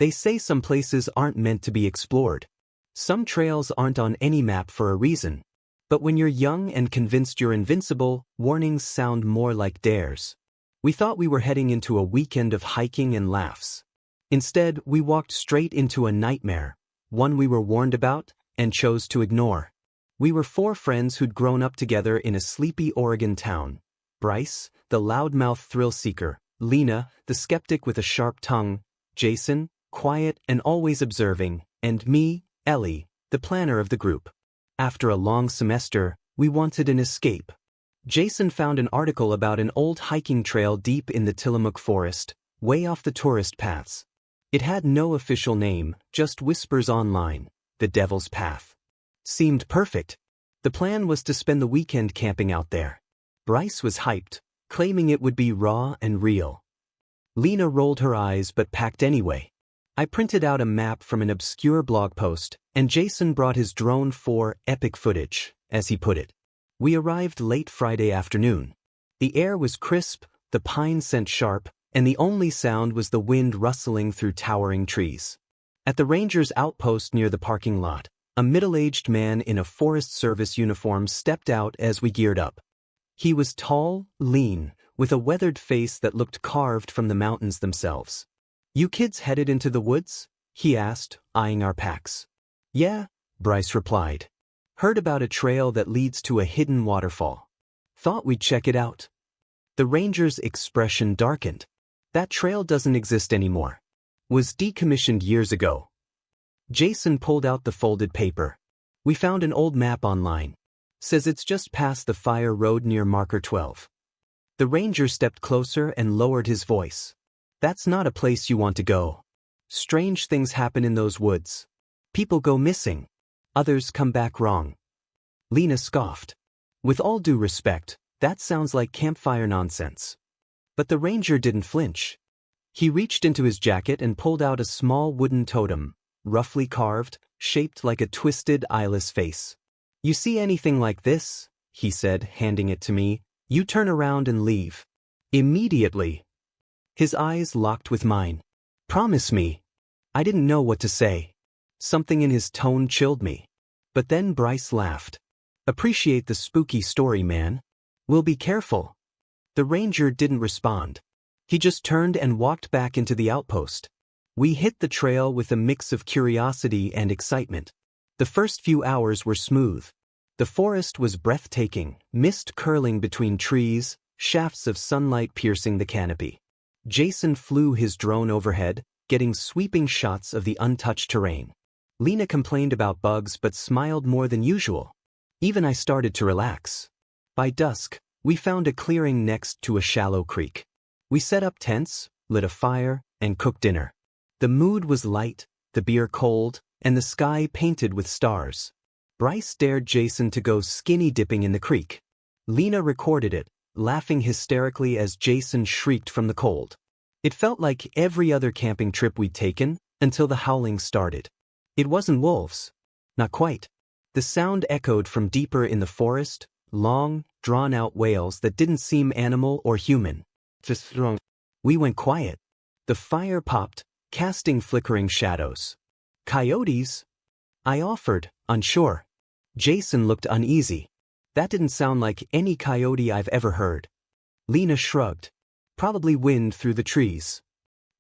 They say some places aren't meant to be explored. Some trails aren't on any map for a reason. But when you're young and convinced you're invincible, warnings sound more like dares. We thought we were heading into a weekend of hiking and laughs. Instead, we walked straight into a nightmare, one we were warned about and chose to ignore. We were 4 friends who'd grown up together in a sleepy Oregon town. Bryce, the loudmouth thrill-seeker, Lena, the skeptic with a sharp tongue, Jason, quiet and always observing, and me, Ellie, the planner of the group. After a long semester, we wanted an escape. Jason found an article about an old hiking trail deep in the Tillamook forest, way off the tourist paths. It had no official name, just whispers online, the Devil's Path. Seemed perfect. The plan was to spend the weekend camping out there. Bryce was hyped, claiming it would be raw and real. Lena rolled her eyes but packed anyway. I printed out a map from an obscure blog post, and Jason brought his drone for epic footage, as he put it. We arrived late Friday afternoon. The air was crisp, the pine scent sharp, and the only sound was the wind rustling through towering trees. At the ranger's outpost near the parking lot, a middle-aged man in a Forest Service uniform stepped out as we geared up. He was tall, lean, with a weathered face that looked carved from the mountains themselves. "You kids headed into the woods?" he asked, eyeing our packs. "Yeah," Bryce replied. "Heard about a trail that leads to a hidden waterfall. Thought we'd check it out." The ranger's expression darkened. "That trail doesn't exist anymore. Was decommissioned years ago." Jason pulled out the folded paper. "We found an old map online. Says it's just past the fire road near marker 12. The ranger stepped closer and lowered his voice. "That's not a place you want to go. Strange things happen in those woods. People go missing. Others come back wrong." Lena scoffed. "With all due respect, that sounds like campfire nonsense." But the ranger didn't flinch. He reached into his jacket and pulled out a small wooden totem, roughly carved, shaped like a twisted, eyeless face. "You see anything like this?" he said, handing it to me. "You turn around and leave. Immediately." His eyes locked with mine. "Promise me." I didn't know what to say. Something in his tone chilled me. But then Bryce laughed. "Appreciate the spooky story, man. We'll be careful." The ranger didn't respond. He just turned and walked back into the outpost. We hit the trail with a mix of curiosity and excitement. The first few hours were smooth. The forest was breathtaking, mist curling between trees, shafts of sunlight piercing the canopy. Jason flew his drone overhead, getting sweeping shots of the untouched terrain. Lena complained about bugs but smiled more than usual. Even I started to relax. By dusk, we found a clearing next to a shallow creek. We set up tents, lit a fire, and cooked dinner. The mood was light, the beer cold, and the sky painted with stars. Bryce dared Jason to go skinny dipping in the creek. Lena recorded it, laughing hysterically as Jason shrieked from the cold. It felt like every other camping trip we'd taken, until the howling started. It wasn't wolves. Not quite. The sound echoed from deeper in the forest, long, drawn-out wails that didn't seem animal or human. Just wrong. We went quiet. The fire popped, casting flickering shadows. "Coyotes?" I offered, unsure. Jason looked uneasy. "That didn't sound like any coyote I've ever heard." Lena shrugged. "Probably wind through the trees."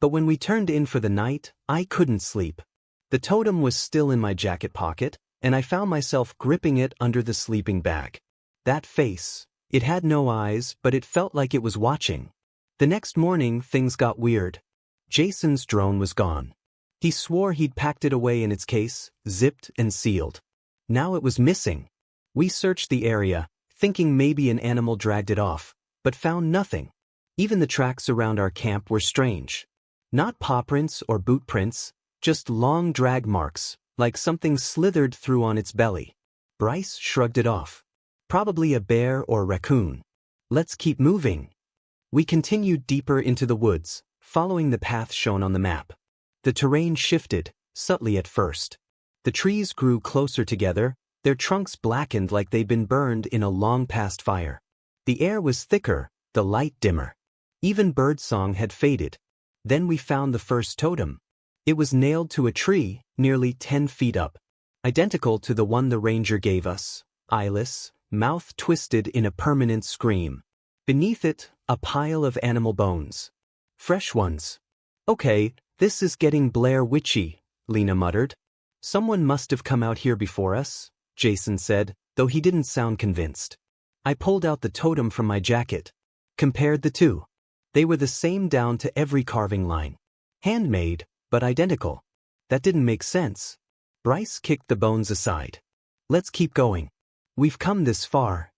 But when we turned in for the night, I couldn't sleep. The totem was still in my jacket pocket, and I found myself gripping it under the sleeping bag. That face, it had no eyes, but it felt like it was watching. The next morning, things got weird. Jason's drone was gone. He swore he'd packed it away in its case, zipped and sealed. Now it was missing. We searched the area, thinking maybe an animal dragged it off, but found nothing. Even the tracks around our camp were strange. Not paw prints or boot prints, just long drag marks, like something slithered through on its belly. Bryce shrugged it off. Probably a bear or raccoon. "Let's keep moving." We continued deeper into the woods, following the path shown on the map. The terrain shifted, subtly at first. The trees grew closer together, their trunks blackened like they'd been burned in a long-past fire. The air was thicker, the light dimmer. Even birdsong had faded. Then we found the first totem. It was nailed to a tree, nearly 10 feet up. Identical to the one the ranger gave us, eyeless, mouth twisted in a permanent scream. Beneath it, a pile of animal bones. Fresh ones. Okay, this is getting Blair Witchy, Lena muttered. Someone must have come out here before us, Jason said, though he didn't sound convinced. I pulled out the totem from my jacket. Compared the two. They were the same down to every carving line. Handmade, but identical. That didn't make sense. Bryce kicked the bones aside. Let's keep going. We've come this far.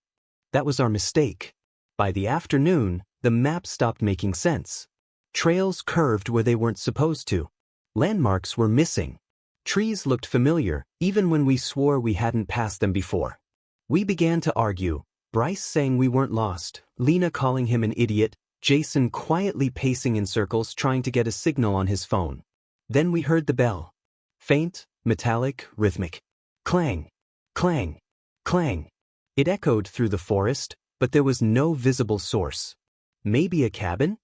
That was our mistake. By the afternoon, the map stopped making sense. Trails curved where they weren't supposed to. Landmarks were missing. Trees looked familiar, even when we swore we hadn't passed them before. We began to argue, Bryce saying we weren't lost, Lena calling him an idiot, Jason quietly pacing in circles trying to get a signal on his phone. Then we heard the bell. Faint, metallic, rhythmic. Clang, clang, clang. It echoed through the forest, but there was no visible source. Maybe a cabin?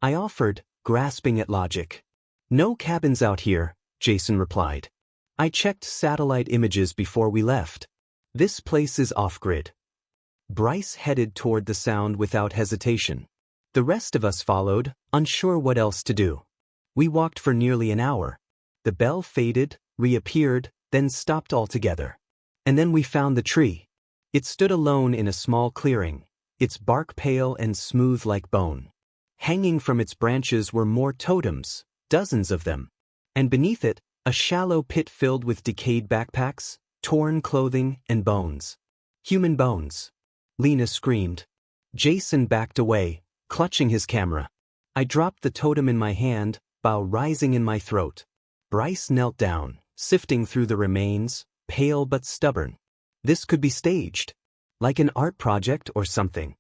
I offered, grasping at logic. No cabins out here, Jason replied. I checked satellite images before we left. This place is off-grid. Bryce headed toward the sound without hesitation. The rest of us followed, unsure what else to do. We walked for nearly an hour. The bell faded, reappeared, then stopped altogether. And then we found the tree. It stood alone in a small clearing, its bark pale and smooth like bone. Hanging from its branches were more totems, dozens of them. And beneath it, a shallow pit filled with decayed backpacks, torn clothing, and bones. Human bones. Lena screamed. Jason backed away, clutching his camera. I dropped the totem in my hand, bow rising in my throat. Bryce knelt down, sifting through the remains, pale but stubborn. This could be staged. Like an art project or something.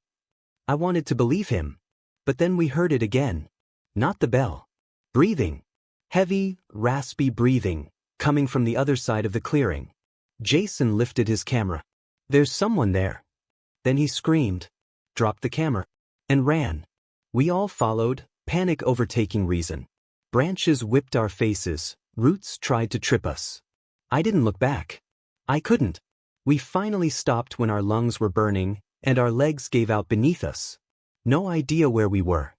I wanted to believe him. But then we heard it again. Not the bell. Breathing. Heavy, raspy breathing, coming from the other side of the clearing. Jason lifted his camera. There's someone there. Then he screamed, dropped the camera, and ran. We all followed, panic overtaking reason. Branches whipped our faces, roots tried to trip us. I didn't look back. I couldn't. We finally stopped when our lungs were burning, and our legs gave out beneath us. No idea where we were.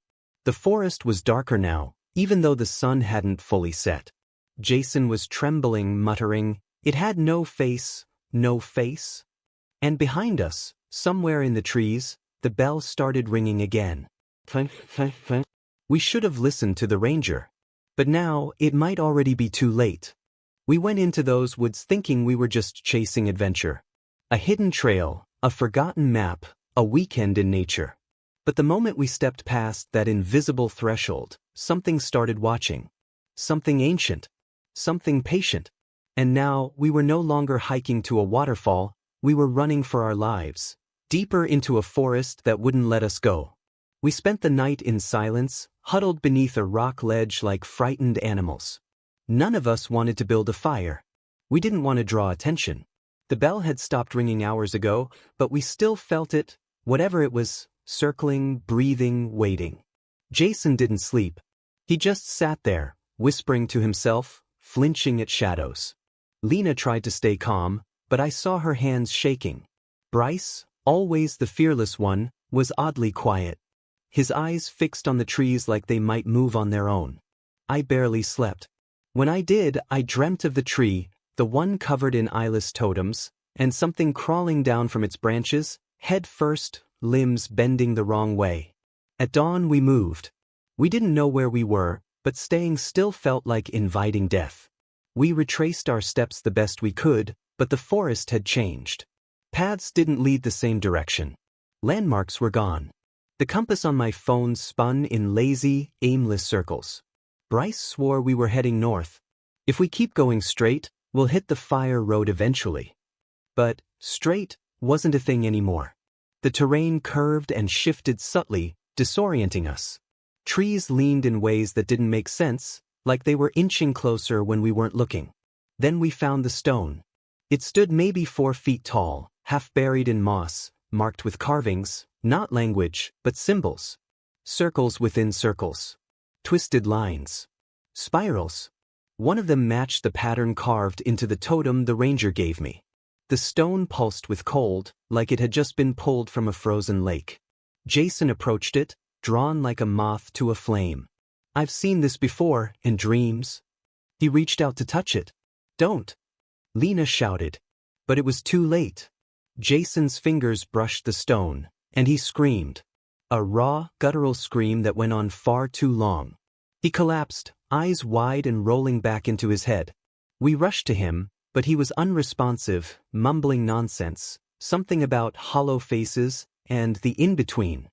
The forest was darker now, even though the sun hadn't fully set. Jason was trembling, muttering, "It had no face, no face." And behind us, somewhere in the trees, the bell started ringing again. We should have listened to the ranger. But now, it might already be too late. We went into those woods thinking we were just chasing adventure. A hidden trail, a forgotten map, a weekend in nature. But the moment we stepped past that invisible threshold, something started watching. Something ancient. Something patient. And now, we were no longer hiking to a waterfall, we were running for our lives. Deeper into a forest that wouldn't let us go. We spent the night in silence, huddled beneath a rock ledge like frightened animals. None of us wanted to build a fire. We didn't want to draw attention. The bell had stopped ringing hours ago, but we still felt it, whatever it was, circling, breathing, waiting. Jason didn't sleep. He just sat there, whispering to himself, flinching at shadows. Lena tried to stay calm, but I saw her hands shaking. Bryce, always the fearless one, was oddly quiet. His eyes fixed on the trees like they might move on their own. I barely slept. When I did, I dreamt of the tree, the one covered in eyeless totems, and something crawling down from its branches, head first, limbs bending the wrong way. At dawn we moved. We didn't know where we were, but staying still felt like inviting death. We retraced our steps the best we could, but the forest had changed. Paths didn't lead the same direction. Landmarks were gone. The compass on my phone spun in lazy, aimless circles. Bryce swore we were heading north. If we keep going straight, we'll hit the fire road eventually. But straight wasn't a thing anymore. The terrain curved and shifted subtly, disorienting us. Trees leaned in ways that didn't make sense, like they were inching closer when we weren't looking. Then we found the stone. It stood maybe 4 feet tall, half buried in moss, marked with carvings, not language, but symbols. Circles within circles. Twisted lines. Spirals. One of them matched the pattern carved into the totem the ranger gave me. The stone pulsed with cold, like it had just been pulled from a frozen lake. Jason approached it, drawn like a moth to a flame. I've seen this before, in dreams. He reached out to touch it. Don't! Lena shouted. But it was too late. Jason's fingers brushed the stone, and he screamed. A raw, guttural scream that went on far too long. He collapsed, eyes wide and rolling back into his head. We rushed to him, but he was unresponsive, mumbling nonsense, something about hollow faces and the in-between.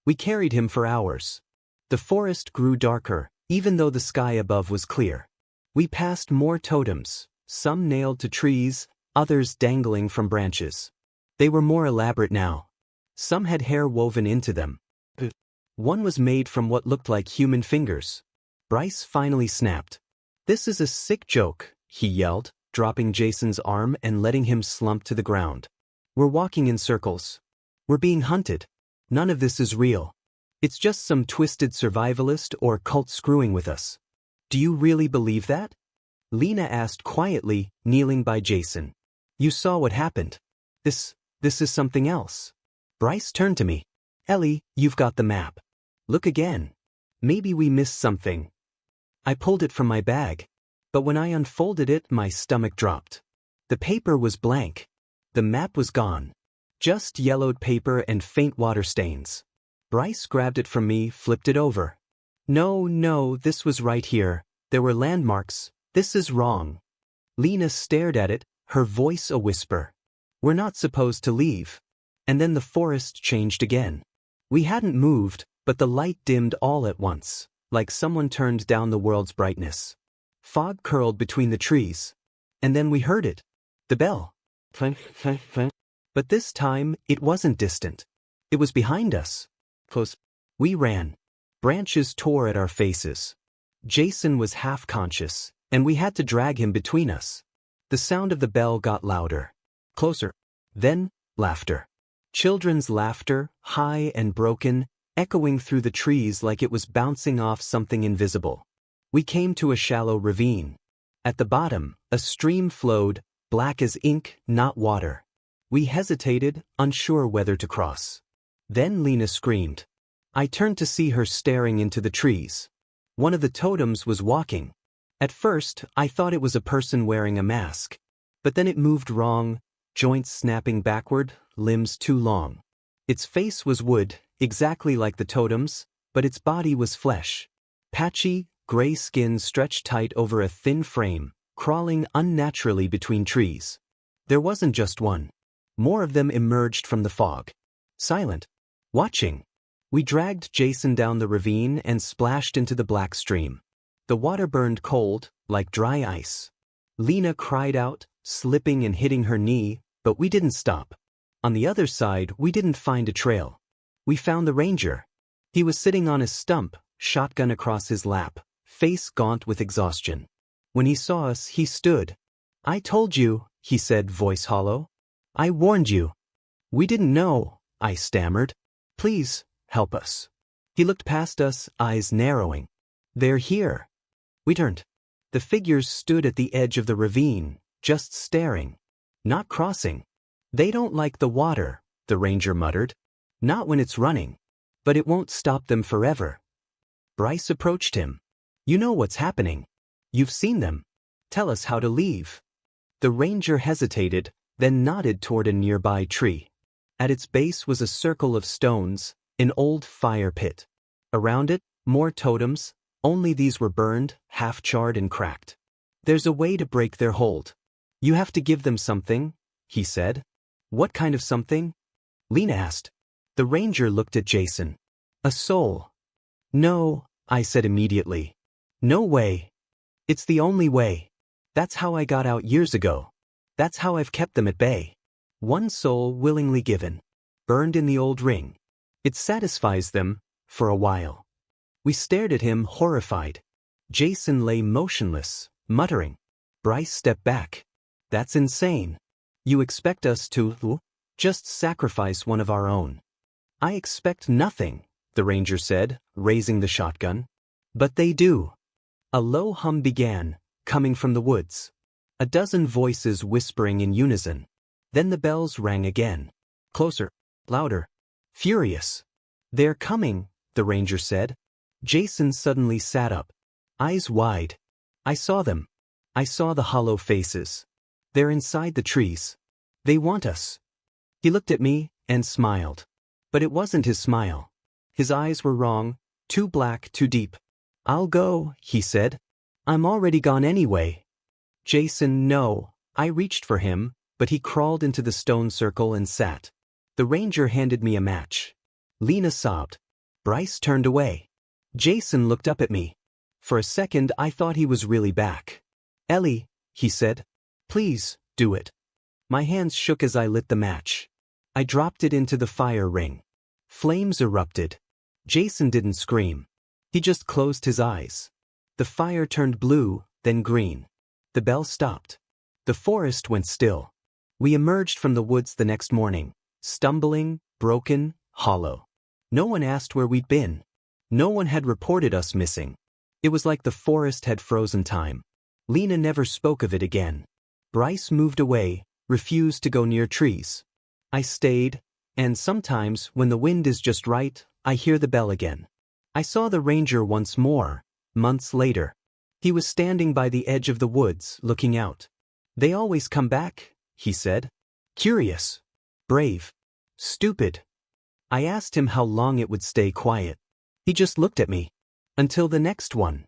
We carried him for hours. The forest grew darker, even though the sky above was clear. We passed more totems, some nailed to trees, others dangling from branches. They were more elaborate now. Some had hair woven into them. One was made from what looked like human fingers. Bryce finally snapped. "This is a sick joke," he yelled, dropping Jason's arm and letting him slump to the ground. "We're walking in circles. We're being hunted. None of this is real. It's just some twisted survivalist or cult screwing with us." "Do you really believe that?" Lena asked quietly, kneeling by Jason. "You saw what happened. This is something else." Bryce turned to me. "Ellie, you've got the map. Look again. Maybe we missed something." I pulled it from my bag, but when I unfolded it, my stomach dropped. The paper was blank. The map was gone. Just yellowed paper and faint water stains. Bryce grabbed it from me, flipped it over. No, this was right here. There were landmarks. This is wrong." Lena stared at it, her voice a whisper. "We're not supposed to leave." And then the forest changed again. We hadn't moved, but the light dimmed all at once, like someone turned down the world's brightness. Fog curled between the trees. And then we heard it. The bell. But this time, it wasn't distant. It was behind us. Close. We ran. Branches tore at our faces. Jason was half conscious, and we had to drag him between us. The sound of the bell got louder. Closer. Then, laughter. Children's laughter, high and broken, echoing through the trees like it was bouncing off something invisible. We came to a shallow ravine. At the bottom, a stream flowed, black as ink, not water. We hesitated, unsure whether to cross. Then Lena screamed. I turned to see her staring into the trees. One of the totems was walking. At first, I thought it was a person wearing a mask. But then it moved wrong, joints snapping backward, limbs too long. Its face was wood, exactly like the totems, but its body was flesh. Patchy, gray skin stretched tight over a thin frame, crawling unnaturally between trees. There wasn't just one. More of them emerged from the fog. Silent. Watching. We dragged Jason down the ravine and splashed into the black stream. The water burned cold, like dry ice. Lena cried out, slipping and hitting her knee, but we didn't stop. On the other side, we didn't find a trail. We found the ranger. He was sitting on a stump, shotgun across his lap, face gaunt with exhaustion. When he saw us, he stood. "I told you," he said, voice hollow. "I warned you." "We didn't know," I stammered. "Please, help us." He looked past us, eyes narrowing. "They're here." We turned. The figures stood at the edge of the ravine, just staring. Not crossing. "They don't like the water," the ranger muttered. "Not when it's running. But it won't stop them forever." Bryce approached him. "You know what's happening. You've seen them. Tell us how to leave." The ranger hesitated, then nodded toward a nearby tree. At its base was a circle of stones, an old fire pit. Around it, more totems, only these were burned, half-charred and cracked. "There's a way to break their hold. You have to give them something," he said. "What kind of something?" Lena asked. The ranger looked at Jason. "A soul." "No," I said immediately. "No way. It's the only way. That's how I got out years ago. That's how I've kept them at bay. One soul willingly given. Burned in the old ring. It satisfies them, for a while." We stared at him, horrified. Jason lay motionless, muttering. Bryce stepped back. "That's insane. You expect us to just sacrifice one of our own." "I expect nothing," the ranger said, raising the shotgun. "But they do." A low hum began, coming from the woods. A dozen voices whispering in unison. Then the bells rang again. Closer. Louder. Furious. "They're coming," the ranger said. Jason suddenly sat up. Eyes wide. "I saw them. I saw the hollow faces. They're inside the trees. They want us." He looked at me and smiled. But it wasn't his smile. His eyes were wrong, too black, too deep. "I'll go," he said. "I'm already gone anyway." Jason, no. I reached for him, but he crawled into the stone circle and sat. The ranger handed me a match. Lena sobbed. Bryce turned away. Jason looked up at me. For a second I thought he was really back. "Ellie," he said. "Please, do it." My hands shook as I lit the match. I dropped it into the fire ring. Flames erupted. Jason didn't scream. He just closed his eyes. The fire turned blue, then green. The bell stopped. The forest went still. We emerged from the woods the next morning, stumbling, broken, hollow. No one asked where we'd been. No one had reported us missing. It was like the forest had frozen time. Lena never spoke of it again. Bryce moved away, refused to go near trees. I stayed, and sometimes, when the wind is just right, I hear the bell again. I saw the ranger once more, months later. He was standing by the edge of the woods, looking out. "They always come back," he said. "Curious. Brave. Stupid." I asked him how long it would stay quiet. He just looked at me. "Until the next one."